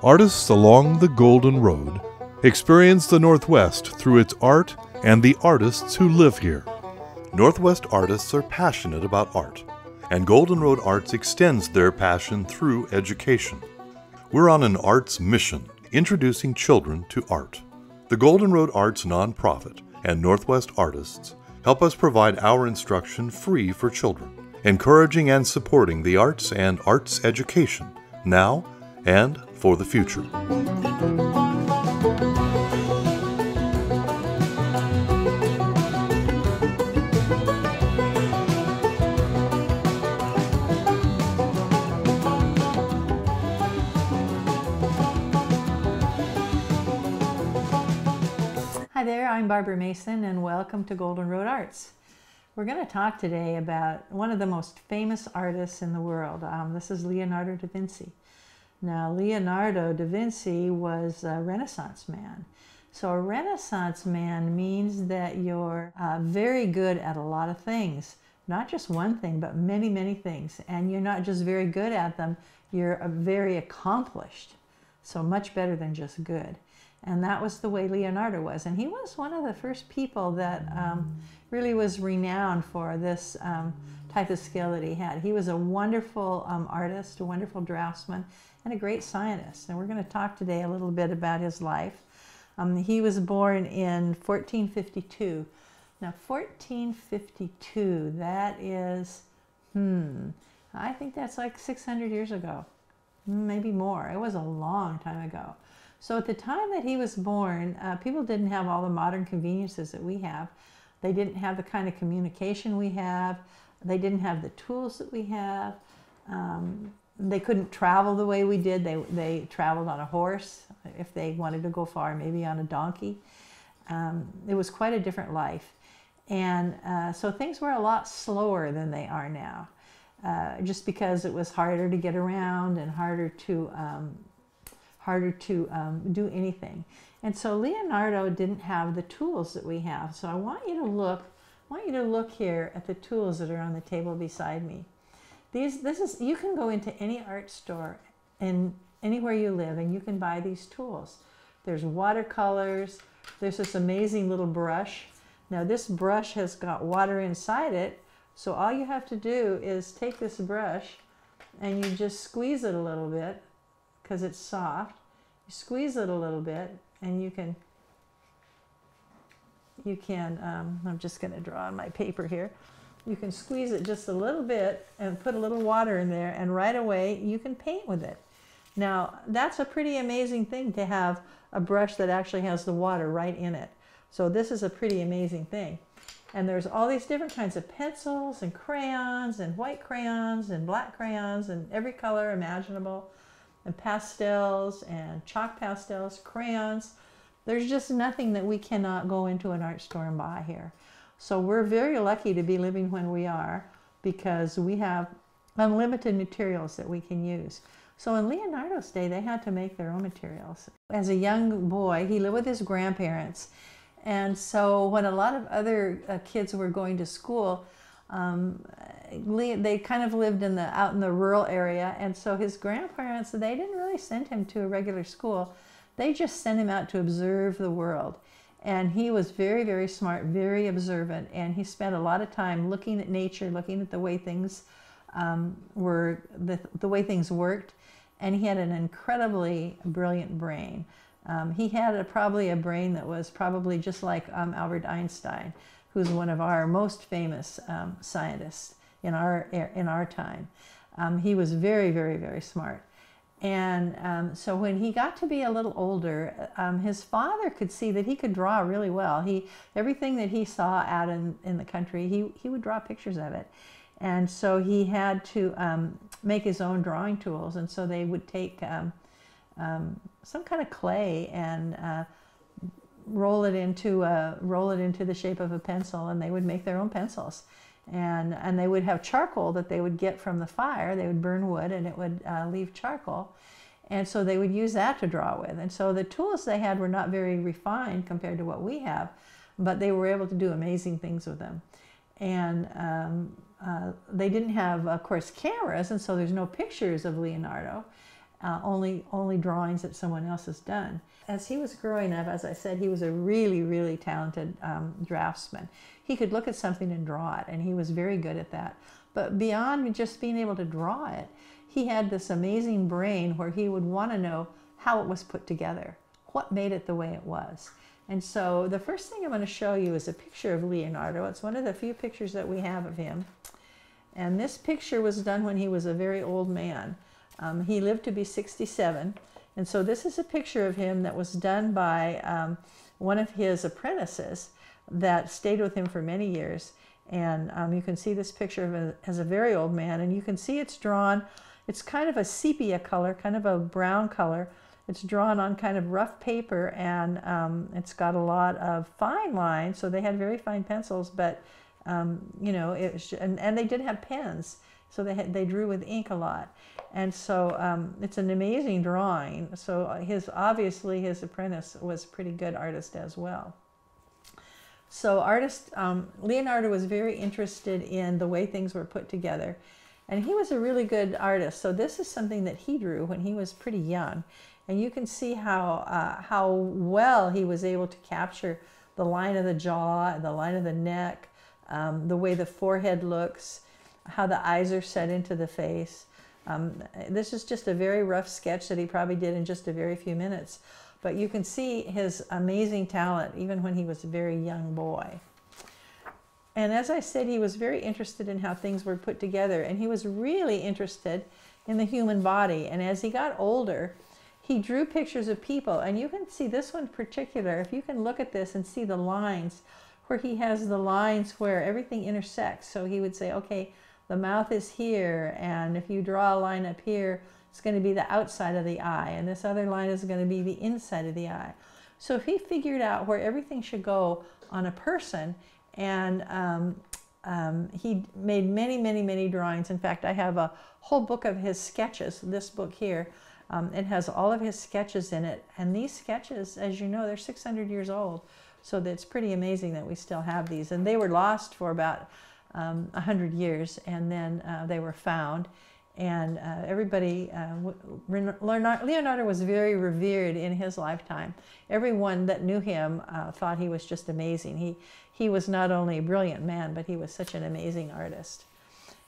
Artists along the Golden Road experience the Northwest through its art and the artists who live here. Northwest artists are passionate about art, and Golden Road Arts extends their passion through education. We're on an arts mission, introducing children to art. The Golden Road Arts nonprofit and Northwest artists help us provide our instruction free for children, encouraging and supporting the arts and arts education, now and for the future. Hi there, I'm Barbara Mason and welcome to Golden Road Arts. We're going to talk today about one of the most famous artists in the world. This is Leonardo da Vinci. Now, Leonardo da Vinci was a Renaissance man. So a Renaissance man means that you're very good at a lot of things. Not just one thing, but many, many things. And you're not just very good at them, you're very accomplished. So much better than just good. And that was the way Leonardo was. And he was one of the first people that really was renowned for this type of skill that he had. He was a wonderful artist, a wonderful draftsman, and a great scientist. And we're going to talk today a little bit about his life. He was born in 1452. Now, 1452, that is, I think that's like 600 years ago, maybe more. It was a long time ago. So at the time that he was born, people didn't have all the modern conveniences that we have. They didn't have the kind of communication we have. They didn't have the tools that we have. They couldn't travel the way we did. They traveled on a horse if they wanted to go far, maybe on a donkey. It was quite a different life. And so things were a lot slower than they are now, just because it was harder to get around and harder to do anything. And so Leonardo didn't have the tools that we have. So I want you to look here at the tools that are on the table beside me. You can go into any art store in anywhere you live and you can buy these tools. There's watercolors, there's this amazing little brush. Now this brush has got water inside it, so all you have to do is take this brush and you just squeeze it a little bit, because it's soft. You squeeze it a little bit and you can I'm just going to draw on my paper here. You can squeeze it just a little bit and put a little water in there, and right away you can paint with it. Now that's a pretty amazing thing, to have a brush that actually has the water right in it. So this is a pretty amazing thing. And there's all these different kinds of pencils and crayons and white crayons and black crayons and every color imaginable, and pastels and chalk pastels, crayons. There's just nothing that we cannot go into an art store and buy here. So we're very lucky to be living when we are, because we have unlimited materials that we can use. So in Leonardo's day, they had to make their own materials. As a young boy, he lived with his grandparents. And so when a lot of other kids were going to school, they kind of lived out in the rural area, and so his grandparents, they didn't really send him to a regular school. They just sent him out to observe the world. And he was very, very smart, very observant, and he spent a lot of time looking at nature, looking at the way things the way things worked, and he had an incredibly brilliant brain. He had probably a brain that was probably just like Albert Einstein, who's one of our most famous scientists in our time. He was very, very, very smart. And so when he got to be a little older, his father could see that he could draw really well. Everything that he saw out in the country, he would draw pictures of it. And so he had to make his own drawing tools. And so they would take some kind of clay and roll it into the shape of a pencil, and they would make their own pencils. And they would have charcoal that they would get from the fire. They would burn wood and it would leave charcoal. And so they would use that to draw with. And so the tools they had were not very refined compared to what we have, but they were able to do amazing things with them. And they didn't have, of course, cameras, and so there's no pictures of Leonardo. only drawings that someone else has done. As he was growing up, as I said, he was a really, really talented draftsman. He could look at something and draw it, and he was very good at that. But beyond just being able to draw it, he had this amazing brain where he would want to know how it was put together, what made it the way it was. And so the first thing I'm going to show you is a picture of Leonardo. It's one of the few pictures that we have of him. And this picture was done when he was a very old man. He lived to be 67. And so this is a picture of him that was done by one of his apprentices that stayed with him for many years. And you can see this picture of him as a very old man. And you can see it's drawn, it's kind of a sepia color, kind of a brown color. It's drawn on kind of rough paper, and it's got a lot of fine lines. So they had very fine pencils, but you know, and they did have pens. So they drew with ink a lot. And so it's an amazing drawing. So obviously his apprentice was a pretty good artist as well. So Leonardo was very interested in the way things were put together. And he was a really good artist. So this is something that he drew when he was pretty young. And you can see how well he was able to capture the line of the jaw, the line of the neck, the way the forehead looks, how the eyes are set into the face. This is just a very rough sketch that he probably did in just a very few minutes. But you can see his amazing talent even when he was a very young boy. And as I said, he was very interested in how things were put together. And he was really interested in the human body. And as he got older, he drew pictures of people. And you can see this one in particular, if you can look at this and see the lines, where he has the lines where everything intersects. So he would say, okay, the mouth is here, and if you draw a line up here, it's going to be the outside of the eye, and this other line is going to be the inside of the eye. So if he figured out where everything should go on a person, and he made many, many, many drawings. In fact, I have a whole book of his sketches, this book here. It has all of his sketches in it, and these sketches, as you know, they're 600 years old. So that's pretty amazing that we still have these. And they were lost for about 100 years, and then they were found. And Leonardo was very revered in his lifetime. Everyone that knew him thought he was just amazing. He was not only a brilliant man, but he was such an amazing artist.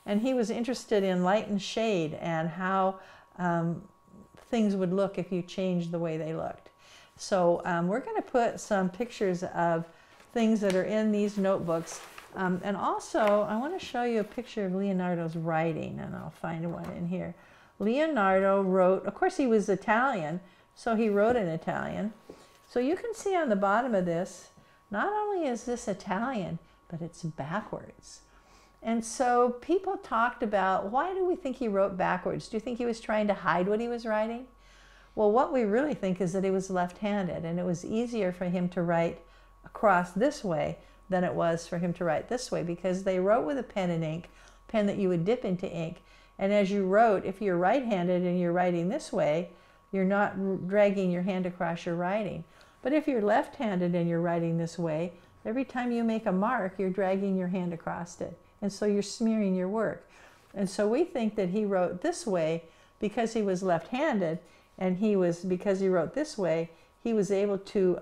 And he was interested in light and shade and how things would look if you changed the way they looked. So we're going to put some pictures of things that are in these notebooks. And also, I want to show you a picture of Leonardo's writing, and I'll find one in here. Leonardo wrote, of course he was Italian, so he wrote in Italian. So you can see on the bottom of this, not only is this Italian, but it's backwards. And so people talked about, why do we think he wrote backwards? Do you think he was trying to hide what he was writing? Well, what we really think is that he was left-handed, and it was easier for him to write across this way than it was for him to write this way, because they wrote with a pen and ink, pen that you would dip into ink. And as you wrote, if you're right-handed and you're writing this way, you're not dragging your hand across your writing. But if you're left-handed and you're writing this way, every time you make a mark, you're dragging your hand across it. And so you're smearing your work. And so we think that he wrote this way because he was left-handed, and because he wrote this way, he was able to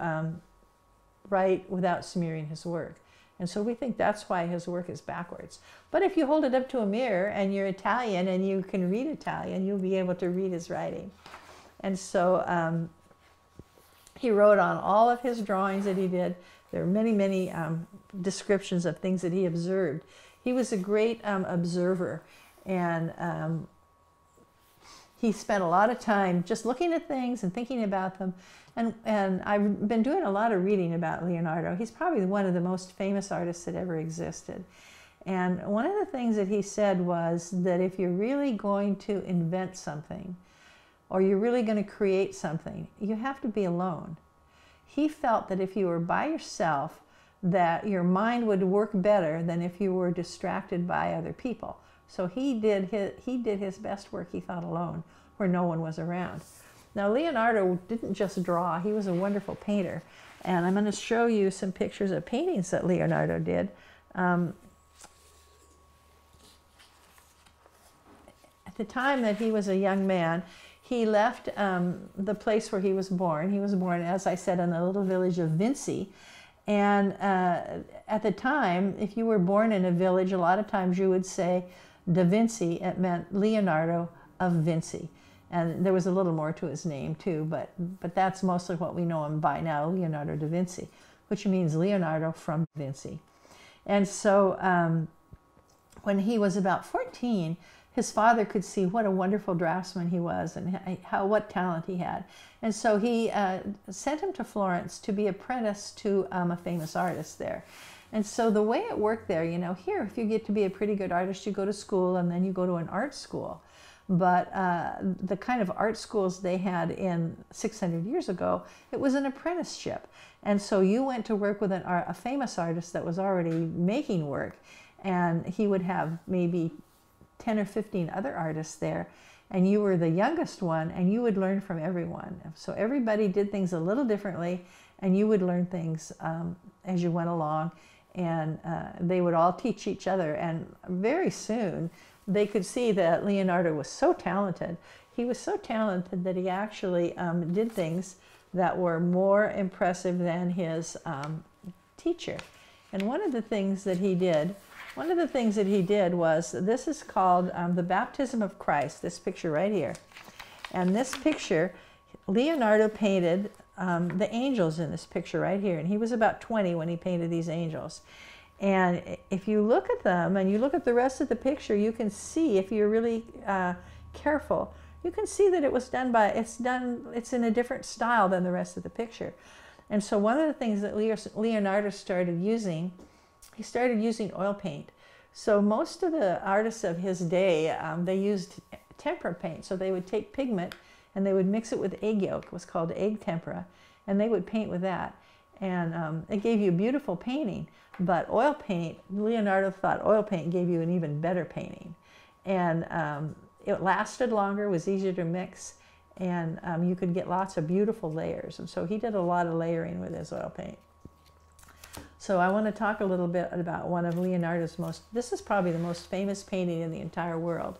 write without smearing his work. And so we think that's why his work is backwards. But if you hold it up to a mirror and you're Italian and you can read Italian, you'll be able to read his writing. And so he wrote on all of his drawings that he did. There are many, many descriptions of things that he observed. He was a great observer, and he spent a lot of time just looking at things and thinking about them. And I've been doing a lot of reading about Leonardo. He's probably one of the most famous artists that ever existed. And one of the things that he said was that if you're really going to invent something, or you're really going to create something, you have to be alone. He felt that if you were by yourself, that your mind would work better than if you were distracted by other people. So he did his best work, he thought, alone, where no one was around. Now, Leonardo didn't just draw, he was a wonderful painter. And I'm going to show you some pictures of paintings that Leonardo did. At the time that he was a young man, He left the place where he was born. He was born, as I said, in the little village of Vinci. And at the time, if you were born in a village, a lot of times you would say da Vinci. It meant Leonardo of Vinci. And there was a little more to his name too, but that's mostly what we know him by now, Leonardo da Vinci, which means Leonardo from Vinci. And so when he was about 14, his father could see what a wonderful draftsman he was and what talent he had. And so he sent him to Florence to be apprenticed to a famous artist there. And so the way it worked there, you know, here, if you get to be a pretty good artist, you go to school and then you go to an art school. But the kind of art schools they had in 600 years ago, it was an apprenticeship. And so you went to work with a famous artist that was already making work, and he would have maybe 10 or 15 other artists there, and you were the youngest one, and you would learn from everyone. So everybody did things a little differently, and you would learn things as you went along, and they would all teach each other. And very soon, they could see that Leonardo was so talented. He was so talented that he actually did things that were more impressive than his teacher. And one of the things that he did was, this is called the Baptism of Christ, this picture right here. And this picture, Leonardo painted the angels in this picture right here. And he was about 20 when he painted these angels. And if you look at them and you look at the rest of the picture, you can see, if you're really careful, you can see that it was done by, it's in a different style than the rest of the picture. And so one of the things that Leonardo started using, he started using oil paint. So most of the artists of his day, they used tempera paint. So they would take pigment and they would mix it with egg yolk. It was called egg tempera. And they would paint with that. And it gave you a beautiful painting. But oil paint, Leonardo thought oil paint gave you an even better painting. And it lasted longer, was easier to mix, and you could get lots of beautiful layers. And so he did a lot of layering with his oil paint. So I want to talk a little bit about one of Leonardo's this is probably the most famous painting in the entire world.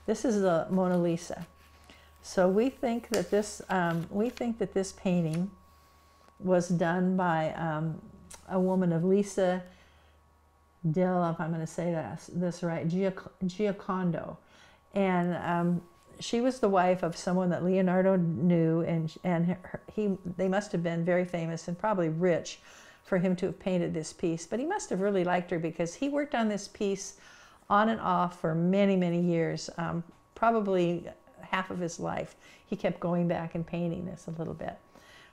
This is the Mona Lisa. So we think that this painting was done by a woman of Lisa del, if I'm going to say this right, Giocondo. And she was the wife of someone that Leonardo knew, and they must have been very famous and probably rich for him to have painted this piece. But he must have really liked her, because he worked on this piece on and off for many, many years, probably half of his life. He kept going back and painting this a little bit.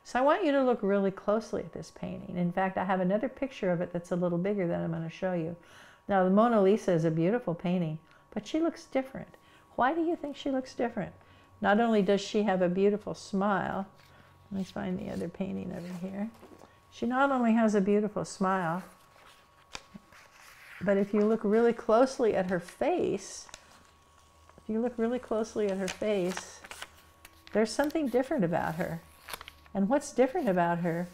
So I want you to look really closely at this painting. In fact, I have another picture of it that's a little bigger that I'm going to show you. Now, the Mona Lisa is a beautiful painting, but she looks different. Why do you think she looks different? Not only does she have a beautiful smile, let me find the other painting over here. She not only has a beautiful smile, but if you look really closely at her face, there's something different about her. And what's different about her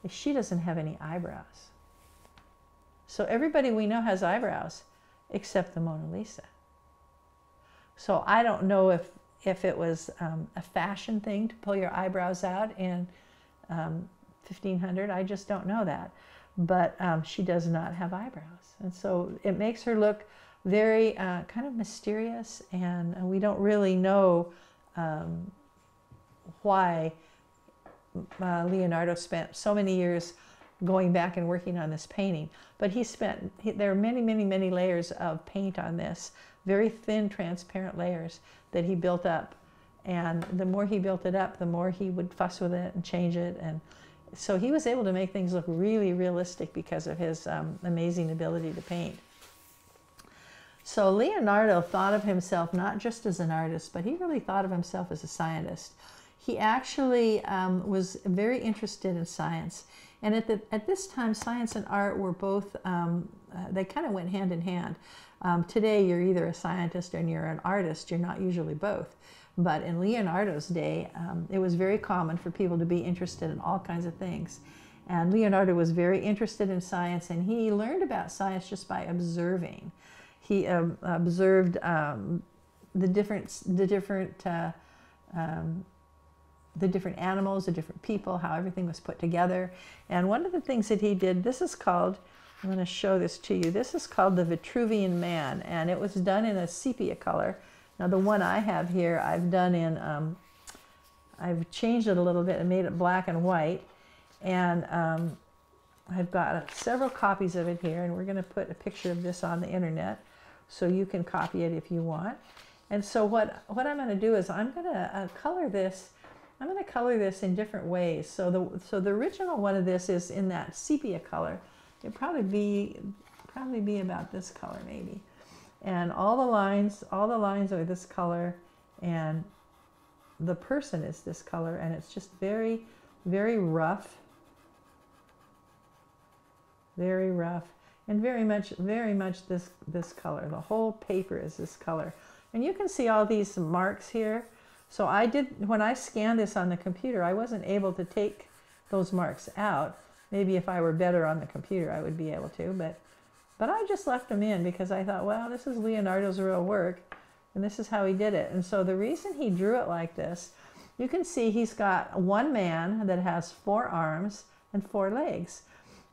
is she doesn't have any eyebrows. So everybody we know has eyebrows except the Mona Lisa. So I don't know if it was a fashion thing to pull your eyebrows out in 1500. I just don't know that. But she does not have eyebrows. And so it makes her look very kind of mysterious, and we don't really know why Leonardo spent so many years going back and working on this painting. But there are many, many, many layers of paint on this, very thin, transparent layers that he built up. And the more he built it up, the more he would fuss with it and change it. And so he was able to make things look really realistic because of his amazing ability to paint. So Leonardo thought of himself not just as an artist, but he really thought of himself as a scientist. He actually was very interested in science. And at this time, science and art were both, they kind of went hand in hand. Today, you're either a scientist or you're an artist. You're not usually both. But in Leonardo's day, it was very common for people to be interested in all kinds of things. And Leonardo was very interested in science, and he learned about science just by observing. He observed the different the different animals, the different people, how everything was put together. And one of the things that he did, this is called, I'm going to show this to you, this is called the Vitruvian Man, and it was done in a sepia color. Now the one I have here, I've done in, I've changed it a little bit and made it black and white, and I've got several copies of it here, and we're going to put a picture of this on the internet so you can copy it if you want. And so what I'm going to do is I'm going to color this. I'm going to color this in different ways. So the original one of this is in that sepia color. It'd probably be about this color maybe. And all the lines are this color, and the person is this color, and it's just very, very rough. Very rough, and very much this color. The whole paper is this color. And you can see all these marks here. So when I scanned this on the computer, I wasn't able to take those marks out. Maybe if I were better on the computer, I would be able to, but I just left them in because I thought, well, this is Leonardo's real work, and this is how he did it. And so the reason he drew it like this, you can see he's got one man that has 4 arms and 4 legs.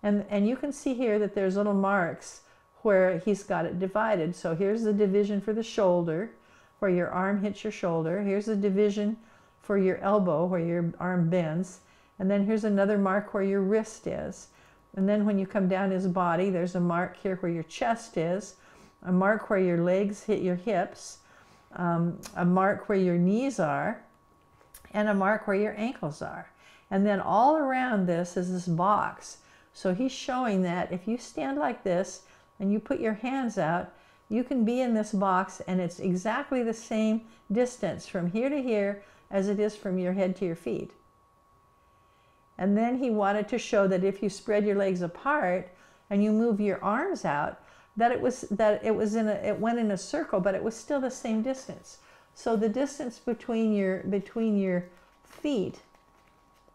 And you can see here that there's little marks where he's got it divided. So here's the division for the shoulder, where your arm hits your shoulder. Here's the division for your elbow, where your arm bends. And then here's another mark where your wrist is. And then when you come down his body, there's a mark here where your chest is, a mark where your legs hit your hips, a mark where your knees are, and a mark where your ankles are. And then all around this is this box. So he's showing that if you stand like this and you put your hands out, you can be in this box, and it's exactly the same distance from here to here as it is from your head to your feet. And then he wanted to show that if you spread your legs apart and you move your arms out, that it went in a circle, but it was still the same distance. So the distance between your feet,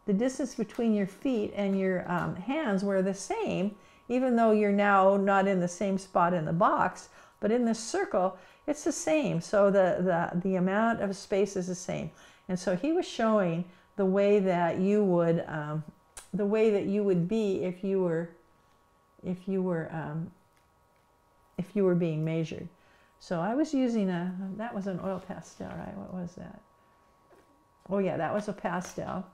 the distance between your feet and your hands were the same, even though you're now not in the same spot in the box, but in this circle, it's the same. So the amount of space is the same. And so he was showing the way that you would be if you were being measured. So I was using that was an oil pastel, right? What was that? Oh yeah, that was a pastel.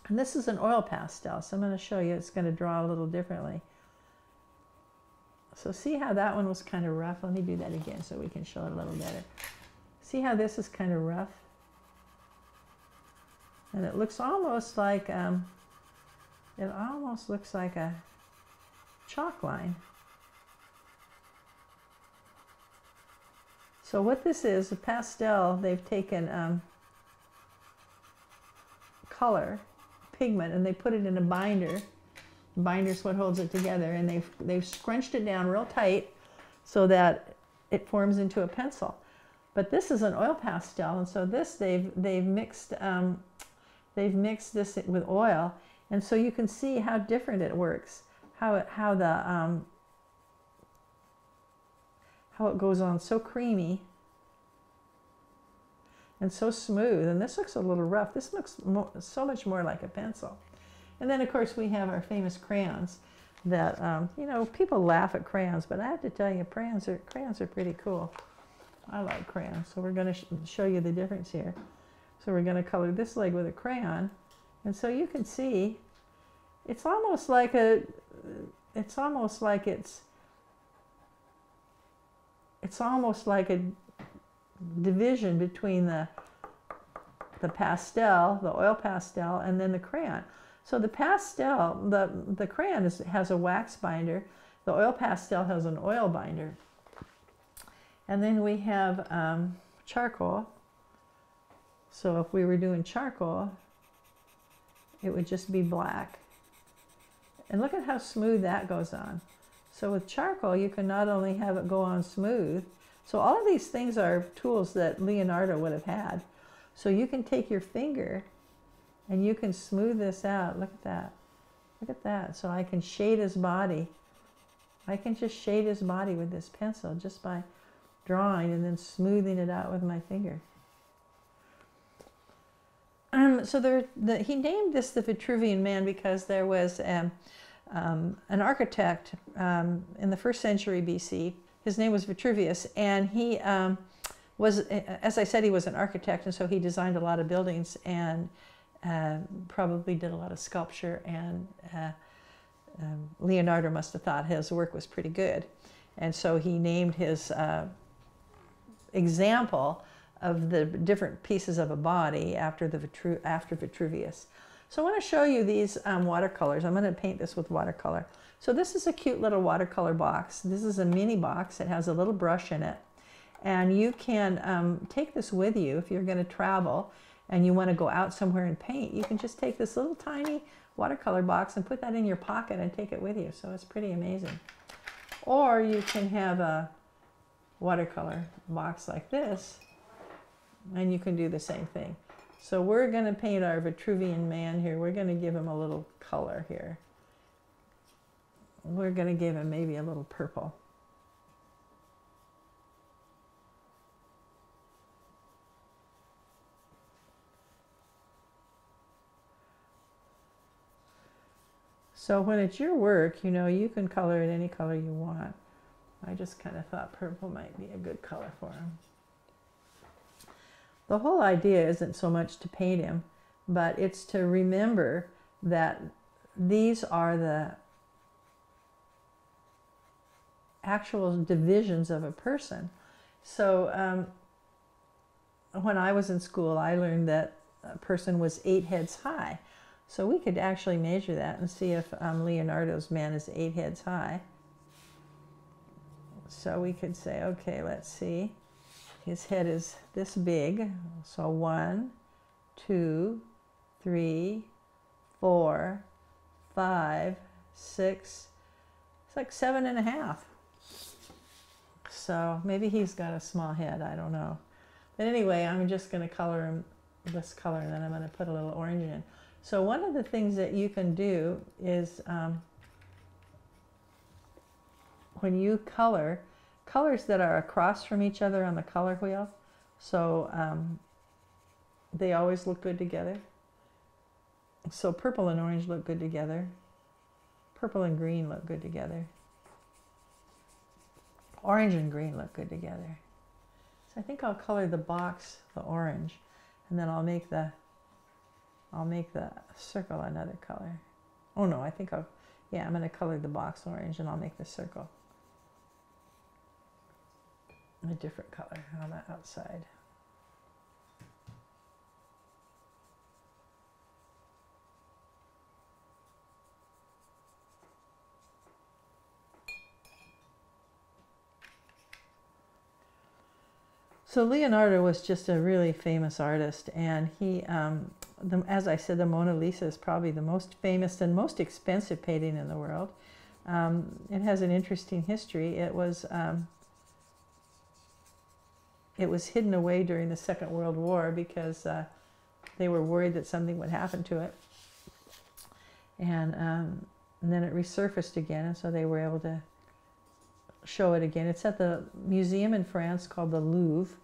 And this is an oil pastel, so I'm going to show you. It's going to draw a little differently. So see how that one was kind of rough? Let me do that again so we can show it a little better. See how this is kind of rough? And it looks almost like, it almost looks like a chalk line. So what this is, a pastel, they've taken color, pigment, and they put it in a binder. The binder's what holds it together, and they've scrunched it down real tight so that it forms into a pencil. But this is an oil pastel, and so this they've mixed this with oil, and so you can see how different it works, how it goes on so creamy and so smooth. And this looks a little rough. This looks so much more like a pencil. And then of course we have our famous crayons that you know, people laugh at crayons, but I have to tell you, crayons are pretty cool. I like crayons. So we're going to show you the difference here. So we're going to color this leg with a crayon, and so you can see it's almost like it's almost like a division between the pastel, the oil pastel, and then the crayon. So the pastel, the crayon has a wax binder, the oil pastel has an oil binder, and then we have charcoal. So if we were doing charcoal, it would just be black. And look at how smooth that goes on. So with charcoal, you can not only have it go on smooth, so all of these things are tools that Leonardo would have had. So you can take your finger and you can smooth this out. Look at that. Look at that. So I can shade his body. I can just shade his body with this pencil just by drawing and then smoothing it out with my finger. He named this the Vitruvian Man because there was an architect in the 1st century BC. His name was Vitruvius, and he was, as I said, he was an architect, and so he designed a lot of buildings and probably did a lot of sculpture, and Leonardo must have thought his work was pretty good. And so he named his example of the different pieces of a body after Vitruvius. So I want to show you these watercolors. I'm going to paint this with watercolor. So this is a cute little watercolor box. This is a mini box. It has a little brush in it. And you can take this with you if you're going to travel and you want to go out somewhere and paint. You can just take this little tiny watercolor box and put that in your pocket and take it with you. So it's pretty amazing. Or you can have a watercolor box like this, and you can do the same thing. So we're going to paint our Vitruvian Man here. We're going to give him a little color here. We're going to give him maybe a little purple. So when it's your work, you know, you can color it any color you want. I just kind of thought purple might be a good color for him. The whole idea isn't so much to paint him, but it's to remember that these are the actual divisions of a person. So when I was in school, I learned that a person was 8 heads high. So we could actually measure that and see if Leonardo's man is 8 heads high. So we could say, okay, let's see. His head is this big. So 1, 2, 3, 4, 5, 6. It's like 7.5. So maybe he's got a small head. I don't know. But anyway, I'm just going to color him this color, and then I'm going to put a little orange in. So one of the things that you can do is when you color, colors that are across from each other on the color wheel, so they always look good together. So purple and orange look good together. Purple and green look good together. Orange and green look good together. So I think I'll color the box the orange, and then I'll make the circle another color. Oh no, I think I'm going to color the box orange, and I'll make the circle a different color on the outside. So Leonardo was just a really famous artist, and he, as I said, the Mona Lisa is probably the most famous and most expensive painting in the world. It has an interesting history. It was hidden away during the Second World War because they were worried that something would happen to it, and then it resurfaced again, and so they were able to show it again. It's at the museum in France called the Louvre,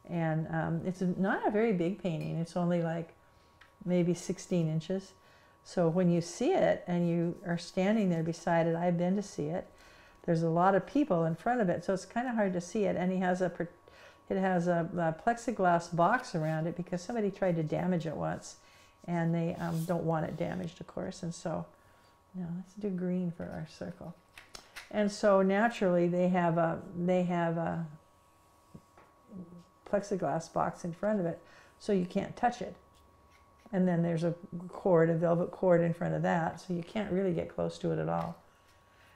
and it's not a very big painting. It's only like maybe 16 inches. So when you see it and you are standing there beside it, I've been to see it, there's a lot of people in front of it, so it's kind of hard to see it. And it has a plexiglass box around it because somebody tried to damage it once, and they don't want it damaged, of course. And so, now let's do green for our circle. And so naturally they have a plexiglass box in front of it, so you can't touch it. And then there's a cord, a velvet cord in front of that, so you can't really get close to it at all.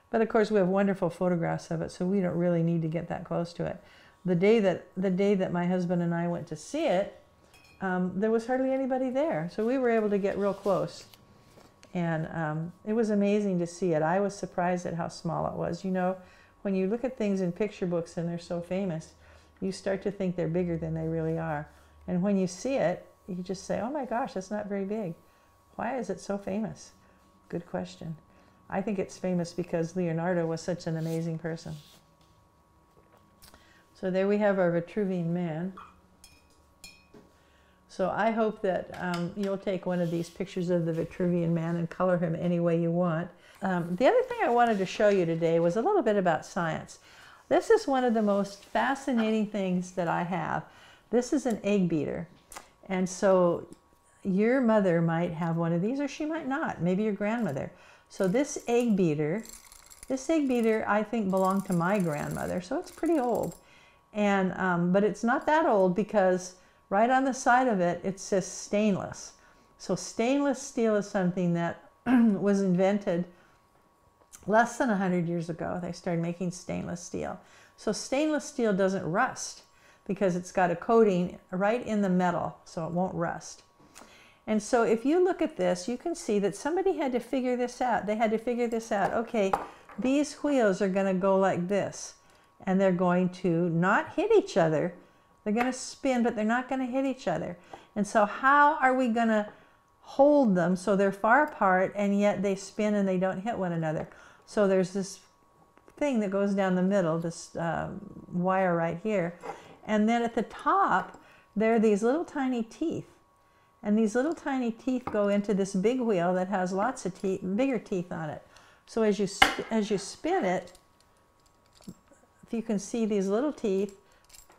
But of course we have wonderful photographs of it, so we don't really need to get that close to it. The day that my husband and I went to see it, there was hardly anybody there, so we were able to get real close. And it was amazing to see it. I was surprised at how small it was. You know, when you look at things in picture books and they're so famous, you start to think they're bigger than they really are. And when you see it, you just say, oh my gosh, that's not very big. Why is it so famous? Good question. I think it's famous because Leonardo was such an amazing person. So there we have our Vitruvian Man. So I hope that you'll take one of these pictures of the Vitruvian Man and color him any way you want. The other thing I wanted to show you today was a little bit about science. This is one of the most fascinating things that I have. This is an egg beater. And so your mother might have one of these, or she might not, maybe your grandmother. So this egg beater I think belonged to my grandmother, so it's pretty old. And but it's not that old, because right on the side of it, it says stainless. So stainless steel is something that was invented less than 100 years ago. They started making stainless steel. So stainless steel doesn't rust because it's got a coating right in the metal, so it won't rust. And so if you look at this, you can see that somebody had to figure this out. They had to figure this out. Okay, these wheels are going to go like this, and they're going to not hit each other. They're going to spin, but they're not going to hit each other. And so how are we going to hold them so they're far apart and yet they spin and they don't hit one another? So there's this thing that goes down the middle, this wire right here. And then at the top, there are these little tiny teeth. And these little tiny teeth go into this big wheel that has lots of teeth, bigger teeth on it. So as you spin it, if you can see these little teeth,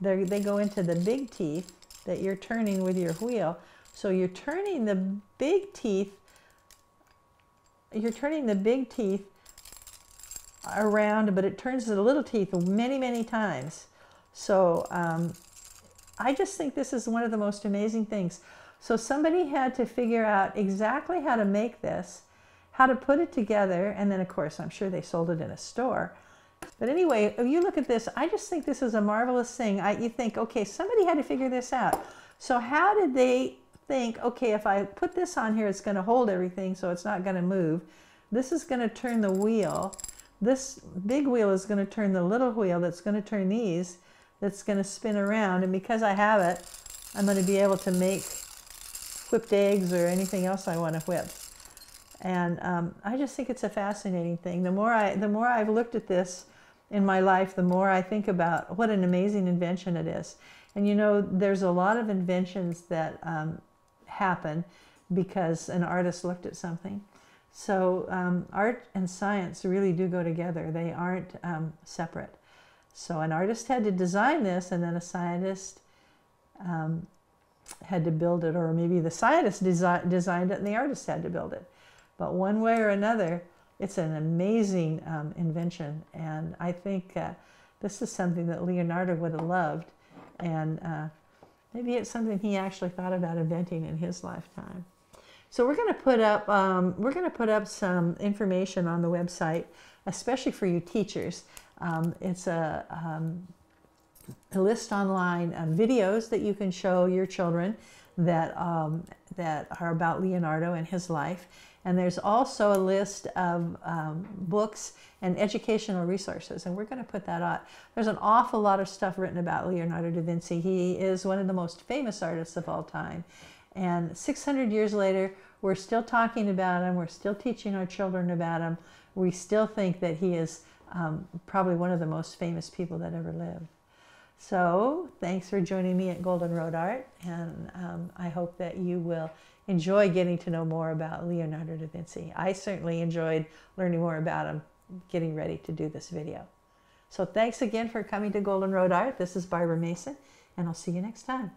they go into the big teeth that you're turning with your wheel. So you're turning the big teeth, around, but it turns the little teeth many, many times. So I just think this is one of the most amazing things. So somebody had to figure out exactly how to make this, how to put it together, and then of course I'm sure they sold it in a store. But anyway, if you look at this, I just think this is a marvelous thing. You think, okay, somebody had to figure this out. So how did they think, okay, if I put this on here, it's going to hold everything, so it's not going to move. This is going to turn the wheel. This big wheel is going to turn the little wheel that's going to turn these, that's going to spin around. And because I have it, I'm going to be able to make whipped eggs or anything else I want to whip. And I just think it's a fascinating thing. The more I've looked at this in my life, the more I think about what an amazing invention it is. And you know, there's a lot of inventions that happen because an artist looked at something. So art and science really do go together. They aren't separate. So an artist had to design this, and then a scientist had to build it, or maybe the scientist designed it and the artist had to build it. But one way or another, it's an amazing invention, and I think this is something that Leonardo would have loved, and maybe it's something he actually thought about inventing in his lifetime. So we're going to put up some information on the website, especially for you teachers. It's a list online of videos that you can show your children that are about Leonardo and his life. And there's also a list of books and educational resources, and we're going to put that out. There's an awful lot of stuff written about Leonardo da Vinci. He is one of the most famous artists of all time. And 600 years later, we're still talking about him. We're still teaching our children about him. We still think that he is probably one of the most famous people that ever lived. So thanks for joining me at Golden Road Art, and I hope that you will enjoy getting to know more about Leonardo da Vinci. I certainly enjoyed learning more about him, getting ready to do this video. So thanks again for coming to Golden Road Art. This is Barbara Mason, and I'll see you next time.